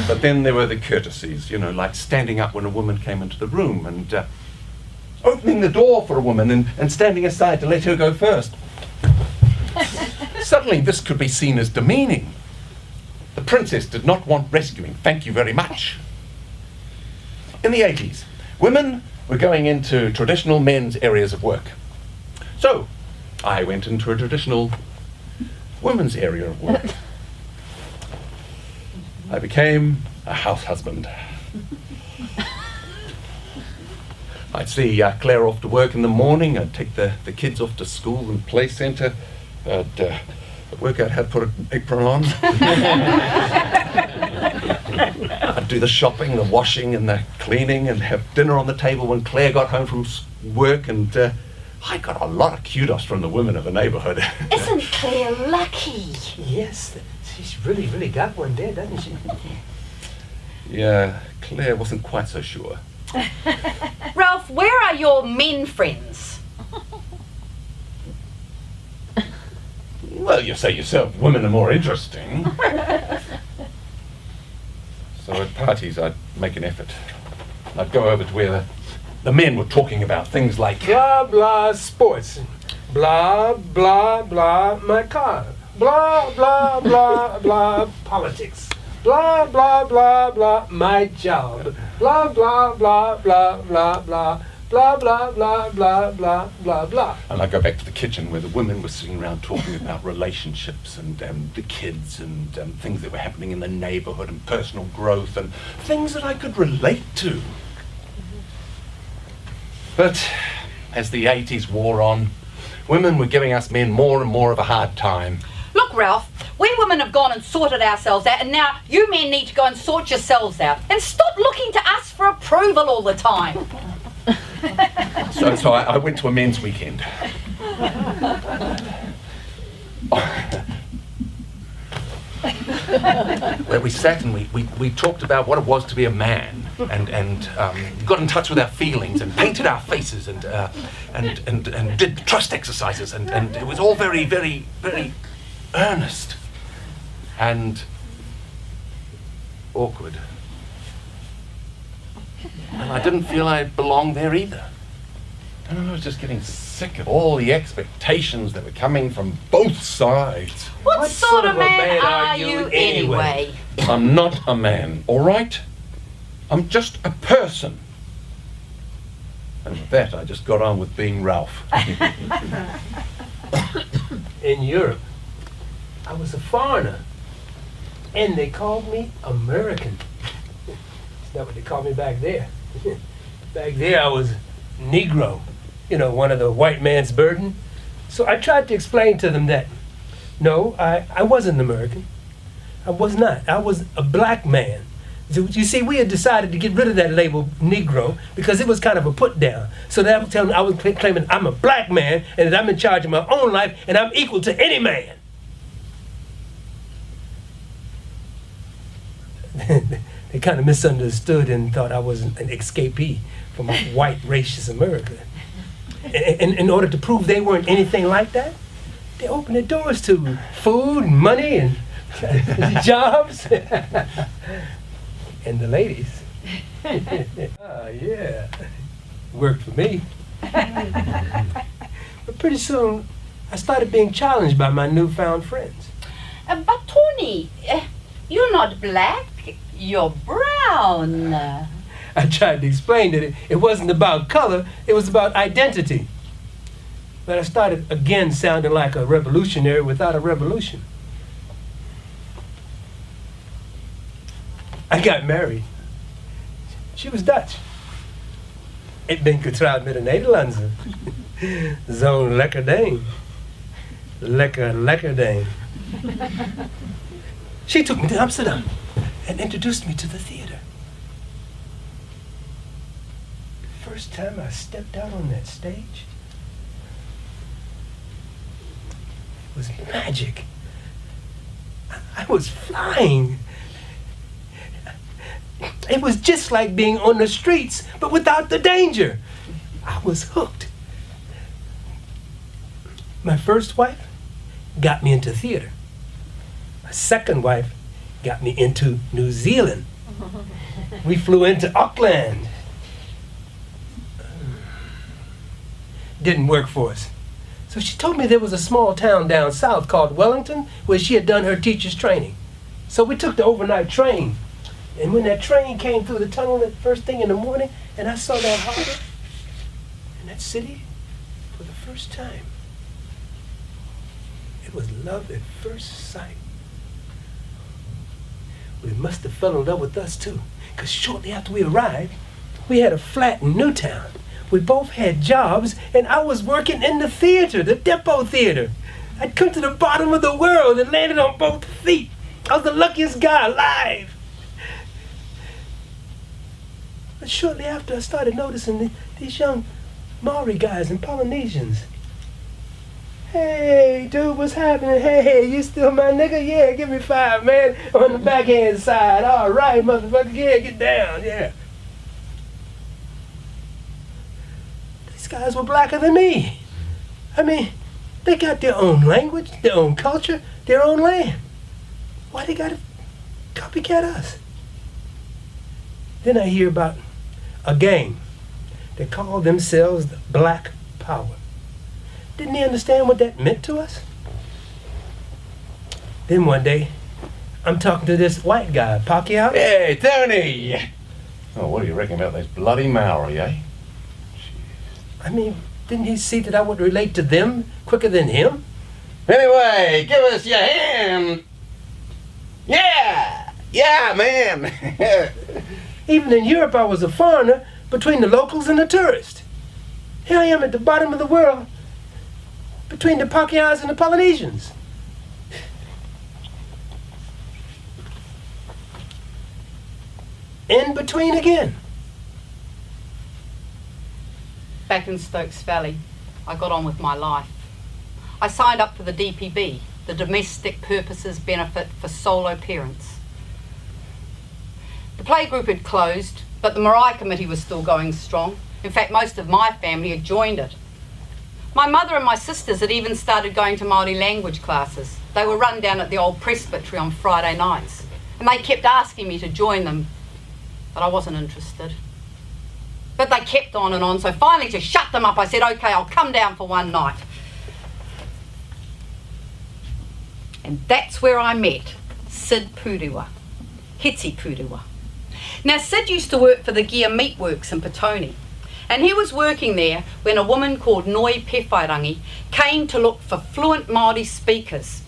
But then there were the courtesies, you know, like standing up when a woman came into the room and opening the door for a woman and standing aside to let her go first. Suddenly, this could be seen as demeaning. The princess did not want rescuing, thank you very much. In the 80s, women were going into traditional men's areas of work. So, I went into a traditional women's area of work. I became a house husband. I'd see Claire off to work in the morning. I'd take the kids off to school and play centre. I'd work out how to put an apron on. I'd do the shopping, the washing and the cleaning, and have dinner on the table when Claire got home from work. And I got a lot of kudos from the women of the neighbourhood. Isn't Claire lucky? Yes, she's really got one there, doesn't she? Yeah, Claire wasn't quite so sure. Ralph, where are your men friends? Well, you say yourself, women are more interesting. So at parties, I'd make an effort. I'd go over to where the men were talking about things like... Blah, blah, sports. Blah, blah, blah, my car. Blah, blah, blah, blah, politics. Blah, blah, blah, blah, my job. Blah, blah, blah, blah, blah, blah. Blah, blah, blah, blah, blah, blah, blah. And I'd go back to the kitchen where the women were sitting around talking about relationships and the kids and things that were happening in the neighbourhood and personal growth and things that I could relate to. But as the 80s wore on, women were giving us men more and more of a hard time. Look, Ralph, we women have gone and sorted ourselves out, and now you men need to go and sort yourselves out. And stop looking to us for approval all the time. So I went to a men's weekend. Where we sat and we talked about what it was to be a man and got in touch with our feelings and painted our faces and did trust exercises and it was all very, very, very earnest and awkward. And I didn't feel I belonged there either. And I was just getting sick of all the expectations that were coming from both sides. What sort of man are you anyway? I'm not a man, all right? I'm just a person. And with that, I just got on with being Ralph. In Europe, I was a foreigner, and they called me American. That's not what they called me back there. Back there, I was Negro, one of the white man's burden. So I tried to explain to them that, no, I wasn't American. I was not. I was a black man. So, you see, we had decided to get rid of that label Negro because it was kind of a put down. So that was telling, I was claiming I'm a black man and that I'm in charge of my own life and I'm equal to any man. They kind of misunderstood and thought I was an escapee from white racist America. And in order to prove they weren't anything like that, they opened their doors to food and money and jobs. And the ladies. Yeah, worked for me. But pretty soon, I started being challenged by my newfound friends. But Tony, you're not black, you're brown. I tried to explain that it wasn't about color, it was about identity. But I started again sounding like a revolutionary without a revolution. I got married. She was Dutch. Ik ben getrouwd met een Nederlandse. Zo'n lekker ding. Lekker ding. She took me to Amsterdam and introduced me to the theater. First time I stepped out on that stage, it was magic. I was flying. It was just like being on the streets, but without the danger. I was hooked. My first wife got me into theater. My second wife got me into New Zealand. We flew into Auckland. didn't work for us. So she told me there was a small town down south called Wellington where she had done her teacher's training. So we took the overnight train. And when that train came through the tunnel that first thing in the morning, and I saw that harbor and that city for the first time, it was love at first sight. Well, it must have fell in love with us too, because shortly after we arrived, we had a flat in Newtown. We both had jobs, and I was working in the theater, the Depot Theater. I'd come to the bottom of the world and landed on both feet. I was the luckiest guy alive. But shortly after, I started noticing these young Maori guys and Polynesians. Hey, dude, what's happening? Hey, you still my nigga? Yeah, give me 5, man. On the backhand side. All right, motherfucker. Yeah, get down. Yeah. These guys were blacker than me. I mean, they got their own language, their own culture, their own land. Why they gotta copycat us? Then I hear about a gang that called themselves the Black Power. Didn't they understand what that meant to us? Then one day, I'm talking to this white guy, Pacquiao. Hey, Tony! Oh, what do you reckon about those bloody Maori, eh? I mean, didn't he see that I would relate to them quicker than him? Anyway, give us your hand! Yeah! Yeah, man! Even in Europe, I was a foreigner between the locals and the tourists. Here I am at the bottom of the world, between the Pacquiaos and the Polynesians. In between again. Back in Stokes Valley, I got on with my life. I signed up for the DPB, the Domestic Purposes Benefit for Solo Parents. The playgroup had closed, but the Marae Committee was still going strong. In fact, most of my family had joined it. My mother and my sisters had even started going to Māori language classes. They were run down at the old presbytery on Friday nights, and they kept asking me to join them, but I wasn't interested. But they kept on and on, so finally to shut them up, I said, okay, I'll come down for one night. And that's where I met Sid Puriwa, Hitsi Puriwa. Now, Sid used to work for the Gear Meatworks in Petone, and he was working there when a woman called Noi Pewhairangi came to look for fluent Māori speakers.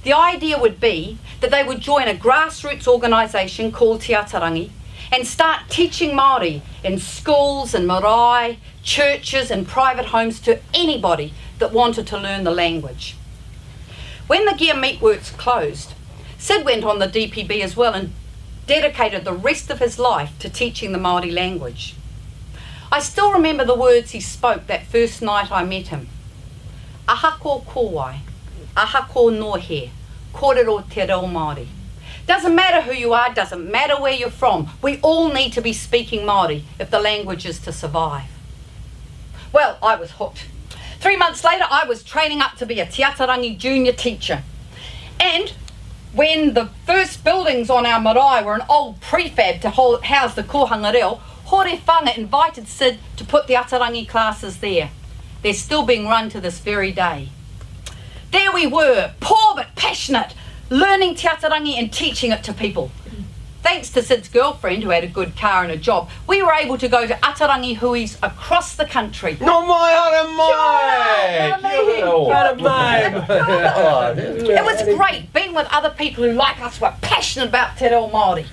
The idea would be that they would join a grassroots organisation called Te Atarangi and start teaching Māori in schools and marae, churches and private homes to anybody that wanted to learn the language. When the Gear Meatworks closed, Sid went on the DPB as well and dedicated the rest of his life to teaching the Māori language. I still remember the words he spoke that first night I met him. Aha ko kōwai, aha ko nohe, kōrero te reo Māori. Doesn't matter who you are, doesn't matter where you're from, we all need to be speaking Māori if the language is to survive. Well, I was hooked. 3 months later, I was training up to be a Te Atarangi junior teacher. And when the first buildings on our marae were an old prefab to house the kohanga reo, Hore Whanga invited Sid to put the Atarangi classes there. They're still being run to this very day. There we were, poor but passionate, learning Te Atarangi and teaching it to people. Thanks to Sid's girlfriend, who had a good car and a job, we were able to go to Atarangi huis across the country. No mai, hara mai! It was great being with other people who, like us, were passionate about Te Reo Māori.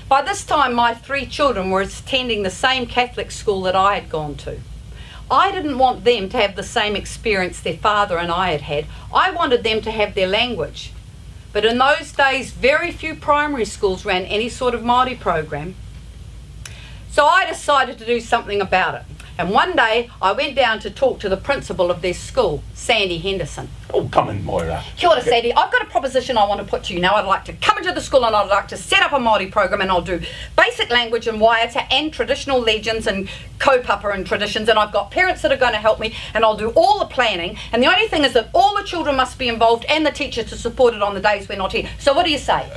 By this time, my 3 children were attending the same Catholic school that I had gone to. I didn't want them to have the same experience their father and I had had. I wanted them to have their language. But in those days, very few primary schools ran any sort of Māori program. So I decided to do something about it. And one day, I went down to talk to the principal of their school, Sandy Henderson. Oh, come in, Moira. Kia ora, Sandy. I've got a proposition I want to put to you now. I'd like to come into the school and I'd like to set up a Māori program, and I'll do basic language and waiata and traditional legends and kaupapa and traditions, and I've got parents that are going to help me, and I'll do all the planning, and the only thing is that all the children must be involved and the teacher to support it on the days we're not here. So what do you say?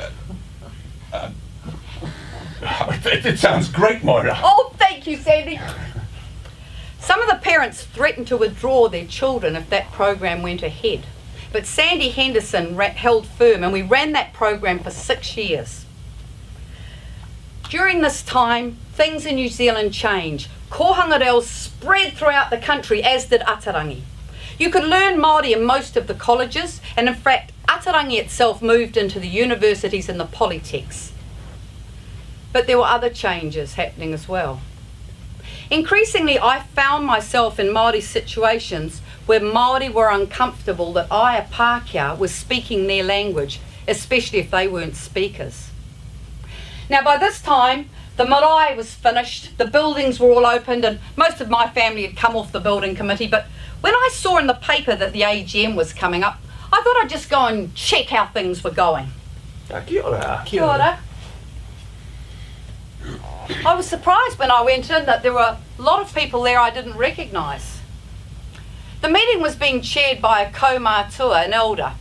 It sounds great, Moira. Oh, thank you, Sandy. Some of the parents threatened to withdraw their children if that program went ahead. But Sandy Henderson held firm, and we ran that program for 6 years. During this time, things in New Zealand changed. Kohanga reo spread throughout the country, as did Atarangi. You could learn Māori in most of the colleges, and in fact, Atarangi itself moved into the universities and the polytechs. But there were other changes happening as well. Increasingly, I found myself in Māori situations where Māori were uncomfortable that I, a Pākehā, was speaking their language, especially if they weren't speakers. Now, by this time, the marae was finished, the buildings were all opened, and most of my family had come off the building committee, but when I saw in the paper that the AGM was coming up, I thought I'd just go and check how things were going. Kia ora. Kia ora. I was surprised when I went in that there were a lot of people there I didn't recognise. The meeting was being chaired by a kaumātua, an elder,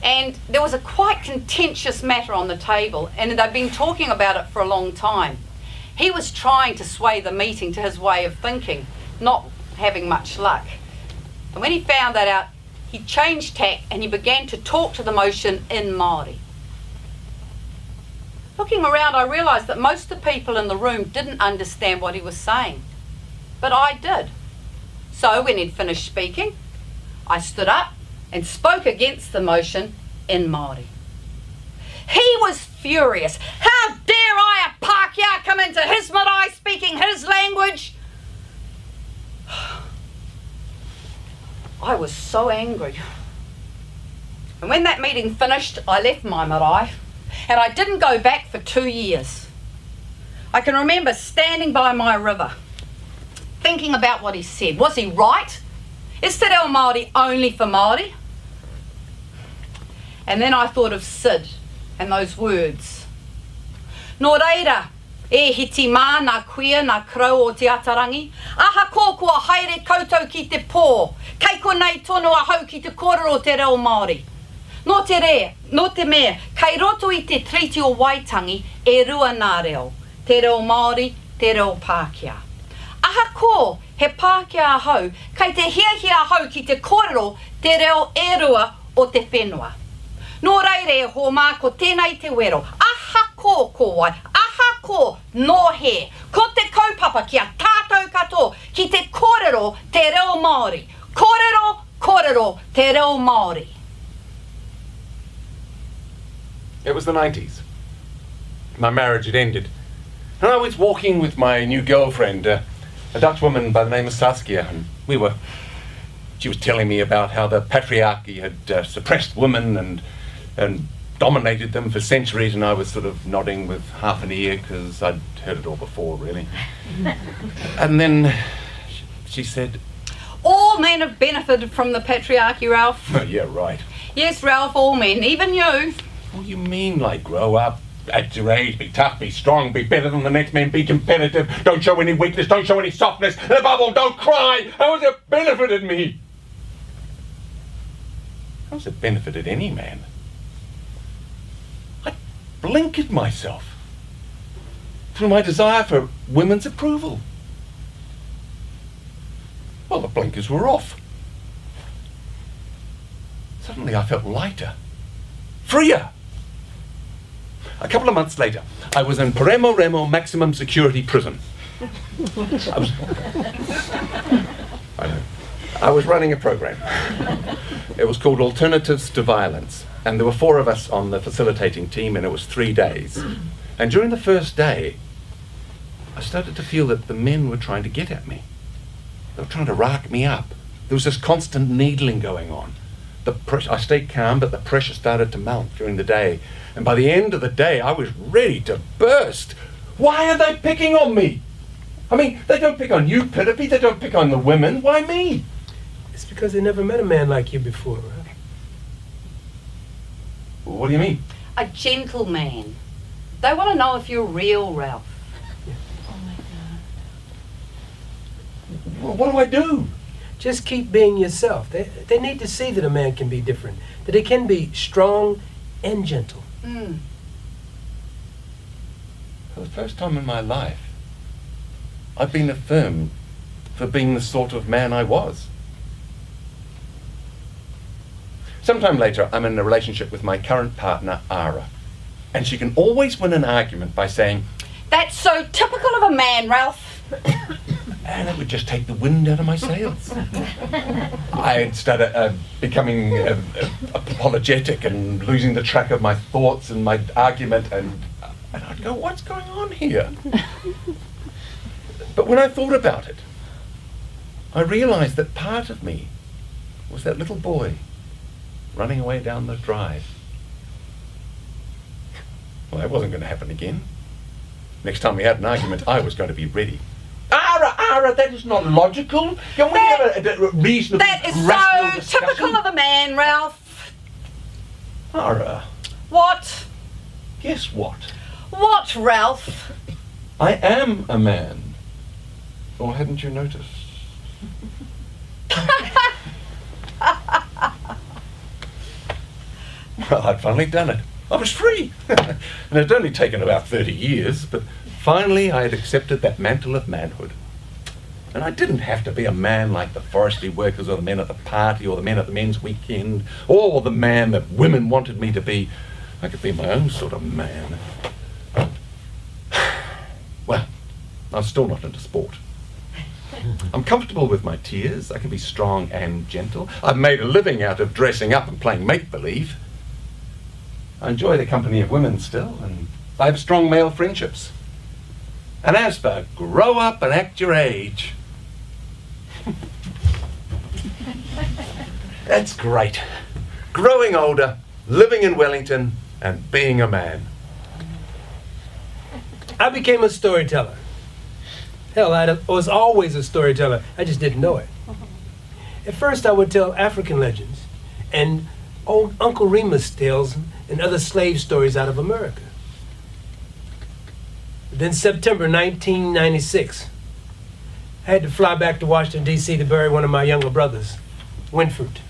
and there was a quite contentious matter on the table, and they'd been talking about it for a long time. He was trying to sway the meeting to his way of thinking, not having much luck. And when he found that out, he changed tack and he began to talk to the motion in Māori. Looking around, I realised that most of the people in the room didn't understand what he was saying, but I did. So when he'd finished speaking, I stood up and spoke against the motion in Māori. He was furious. How dare I, a Pākehā, come into his marae speaking his language? I was so angry. And when that meeting finished, I left my marae, and I didn't go back for 2 years. I can remember standing by my river, thinking about what he said. Was he right? Is Te Reo Māori only for Māori? And then I thought of Sid and those words. Nō reira, e hiti mā nā kuia nā krau o te Atarangi, aha ko kua haere koutou ki te pō, kei ko nei tono a hau ki te kōrero te reo Māori. Nō te rea, nō te mea, kei roto i te treaty o Waitangi, e rua nā reo, te reo Māori, te reo Pākehā. Aha ko, he Pākehā hau, kei te hiahia hau ki te kōrero, te reo e rua o te whenua. Nō reire e hō mā ko tēnei te wero, aha ko wai, aha ko nō he, ko te kaupapa ki a tātou katoa, ki te kōrero te reo Māori. Kōrero, kōrero, te reo Māori. It was the 90s. My marriage had ended. And I was walking with my new girlfriend, a Dutch woman by the name of Saskia, and she was telling me about how the patriarchy had suppressed women and dominated them for centuries, and I was sort of nodding with half an ear because I'd heard it all before, really. And then she said, All men have benefited from the patriarchy, Ralph. oh, yeah, right. Yes, Ralph, all men, even you. What do you mean, like, grow up, at your age, be tough, be strong, be better than the next man, be competitive, don't show any weakness, don't show any softness, and above all, don't cry? How has it benefited me? How has it benefited any man? I blinkered myself through my desire for women's approval. Well, the blinkers were off. Suddenly I felt lighter, freer. A couple of months later, I was in Paremo Remo maximum security prison. I was running a program. It was called Alternatives to Violence, and there were 4 of us on the facilitating team, and it was 3 days. And during the first day, I started to feel that the men were trying to get at me. They were trying to rack me up. There was this constant needling going on. I stayed calm, but the pressure started to mount during the day. And by the end of the day, I was ready to burst. Why are they picking on me? I mean, they don't pick on you, Pitapi. They don't pick on the women. Why me? It's because they never met a man like you before, right? What do you mean? A gentleman. They want to know if you're real, Ralph. Well, what do I do? Just keep being yourself. They need to see that a man can be different, that he can be strong and gentle. For the first time in my life, I've been affirmed for being the sort of man I was. Sometime later, I'm in a relationship with my current partner, Ara. And she can always win an argument by saying, That's so typical of a man, Ralph. and it would just take the wind out of my sails. I'd start becoming apologetic and losing the track of my thoughts and my argument, and I'd go, what's going on here? But when I thought about it, I realized that part of me was that little boy running away down the drive. Well, that wasn't going to happen again. Next time we had an argument, I was going to be ready. Ara, that is not logical. Can we have a reasonable, That is rational so discussion? typical of a man, Ralph. Ara, What? guess what? What, Ralph? I am a man. Or hadn't you noticed? Well, I'd finally done it. I was free. And it had only taken about 30 years, but finally I had accepted that mantle of manhood. And I didn't have to be a man like the forestry workers or the men at the party or the men at the men's weekend or the man that women wanted me to be. I could be my own sort of man. Well, I'm still not into sport. I'm comfortable with my tears. I can be strong and gentle. I've made a living out of dressing up and playing make-believe. I enjoy the company of women still, and I have strong male friendships. And as for grow up and act your age, that's great. Growing older, living in Wellington, and being a man. I became a storyteller. Hell, I was always a storyteller. I just didn't know it. At first, I would tell African legends and old Uncle Remus tales and other slave stories out of America. Then September 1996, I had to fly back to Washington, D.C. to bury one of my younger brothers, Winford.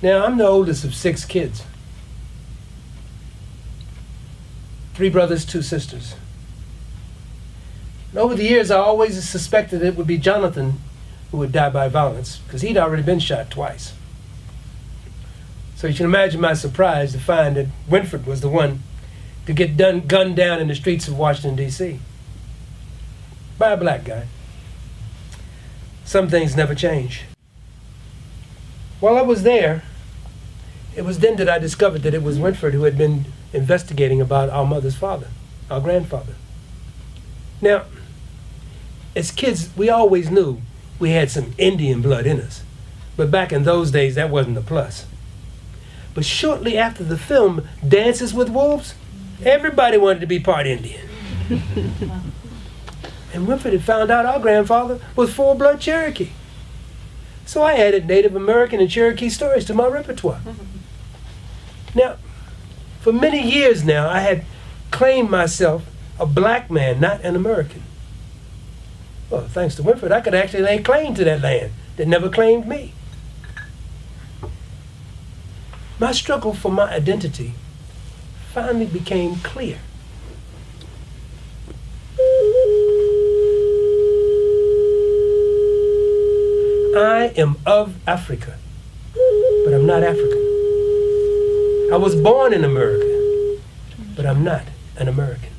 Now, I'm the oldest of 6 kids. 3 brothers, 2 sisters. And over the years, I always suspected it would be Jonathan who would die by violence, because he'd already been shot twice. So you can imagine my surprise to find that Winford was the one to get gunned down in the streets of Washington, D.C. by a black guy. Some things never change. While I was there, it was then that I discovered that it was Winford who had been investigating about our mother's father, our grandfather. Now, as kids, we always knew we had some Indian blood in us. But back in those days, that wasn't a plus. But shortly after the film Dances with Wolves, everybody wanted to be part Indian. And Winford had found out our grandfather was full-blood Cherokee. So I added Native American and Cherokee stories to my repertoire. Now, for many years now, I had claimed myself a black man, not an American. Well, thanks to Winford, I could actually lay claim to that land that never claimed me. My struggle for my identity finally became clear. I am of Africa, but I'm not African. I was born in America, but I'm not an American.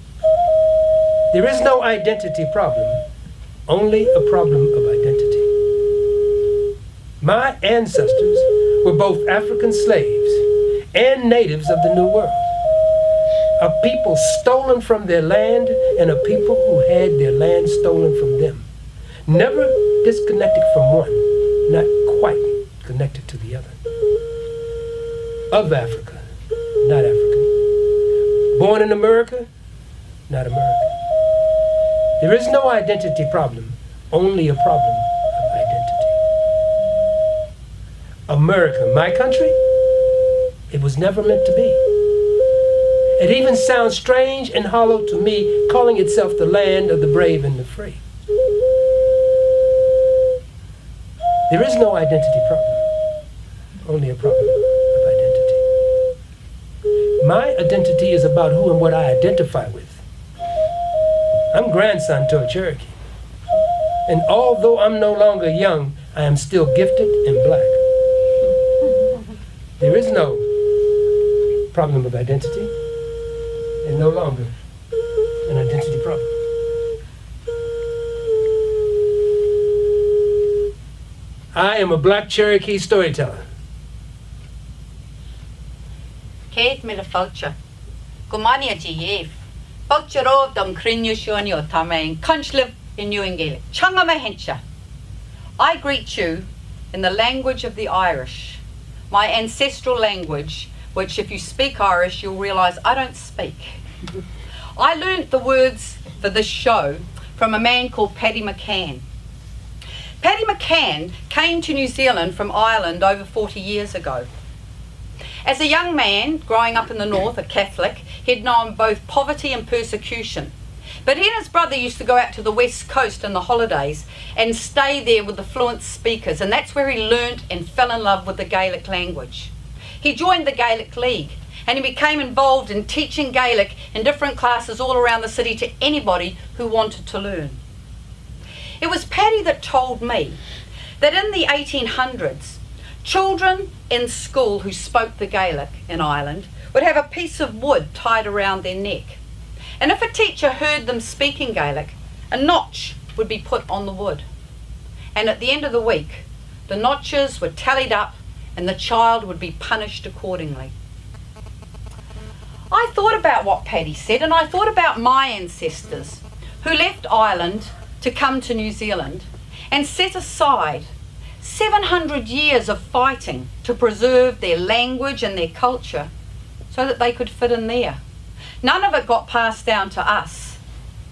There is no identity problem, only a problem of identity. My ancestors were both African slaves and natives of the New World. A people stolen from their land and a people who had their land stolen from them. Never disconnected from one, not quite connected to the other. Of Africa, not African. Born in America, not American. There is no identity problem, only a problem of identity. America, my country, it was never meant to be. It even sounds strange and hollow to me, calling itself the land of the brave and the free. There is no identity problem, only a problem of identity. My identity is about who and what I identify with. grandson to a Cherokee. And although I'm no longer young, I am still gifted and black. There is no problem of identity, and no longer an identity problem. I am a black Cherokee storyteller. Kate me the vulture. Gumania G. Vulture of them Crinusionio Tamain, Conchliv in New England. Changama Hencha. I greet you in the language of the Irish, my ancestral language, which if you speak Irish, you'll realise I don't speak. I learnt the words for this show from a man called Paddy McCann. Paddy McCann came to New Zealand from Ireland over 40 years ago. As a young man growing up in the north, a Catholic, he'd known both poverty and persecution. But he and his brother used to go out to the west coast in the holidays and stay there with the fluent speakers, and that's where he learnt and fell in love with the Gaelic language. He joined the Gaelic League and he became involved in teaching Gaelic in different classes all around the city to anybody who wanted to learn. It was Paddy that told me that in the 1800s, children in school who spoke the Gaelic in Ireland would have a piece of wood tied around their neck. And if a teacher heard them speaking Gaelic, a notch would be put on the wood. And at the end of the week, the notches were tallied up and the child would be punished accordingly. I thought about what Paddy said, and I thought about my ancestors who left Ireland to come to New Zealand and set aside 700 years of fighting to preserve their language and their culture so that they could fit in there. None of it got passed down to us,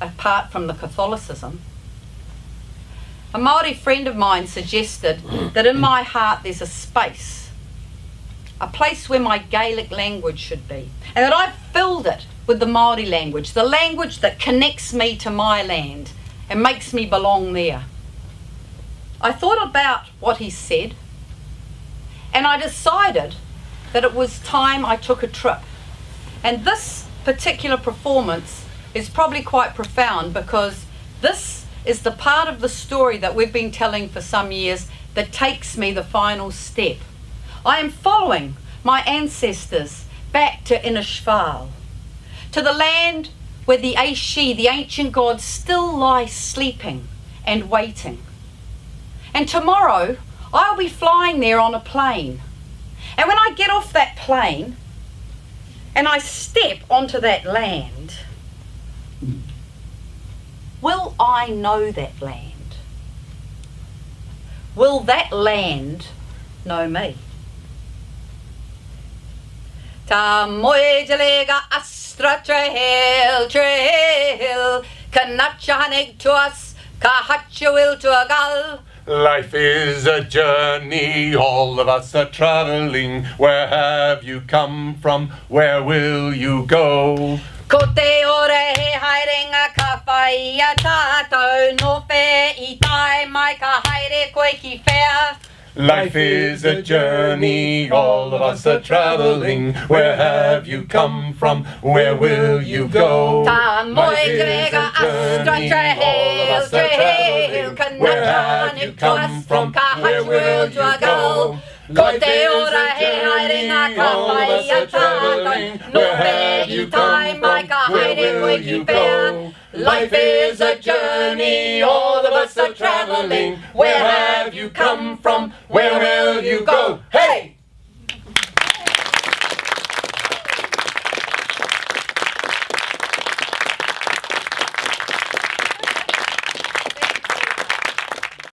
apart from the Catholicism. A Māori friend of mine suggested that in my heart there's a space, a place where my Gaelic language should be, and that I've filled it with the Māori language, the language that connects me to my land and makes me belong there. I thought about what he said, and I decided that it was time I took a trip. And this particular performance is probably quite profound because this is the part of the story that we've been telling for some years that takes me the final step. I am following my ancestors back to Inishval, to the land where the Aishi, the ancient gods, still lie sleeping and waiting. And tomorrow I'll be flying there on a plane. And when I get off that plane and I step onto that land, will I know that land? Will that land know me? Ta moe jalega astra trail, kanachahanig to us, kahachawil to a gal. Life is a journey, all of us are traveling. Where have you come from? Where will you go? Ko te ore he haerenga ka whai a tātou no whē I tai mai ka haere koe ki whea. Life is a journey, all of us are traveling. Where have you come from? Where will you go? Ta moe grega astra trail, trail, Where have you come from? Where will you go? Ko te ora he haerenga ka whai a tātou no whē I tai mai ka haere koe ki whea. Life is a journey, all of us are traveling. Where have you come from? Where will you go? Hey!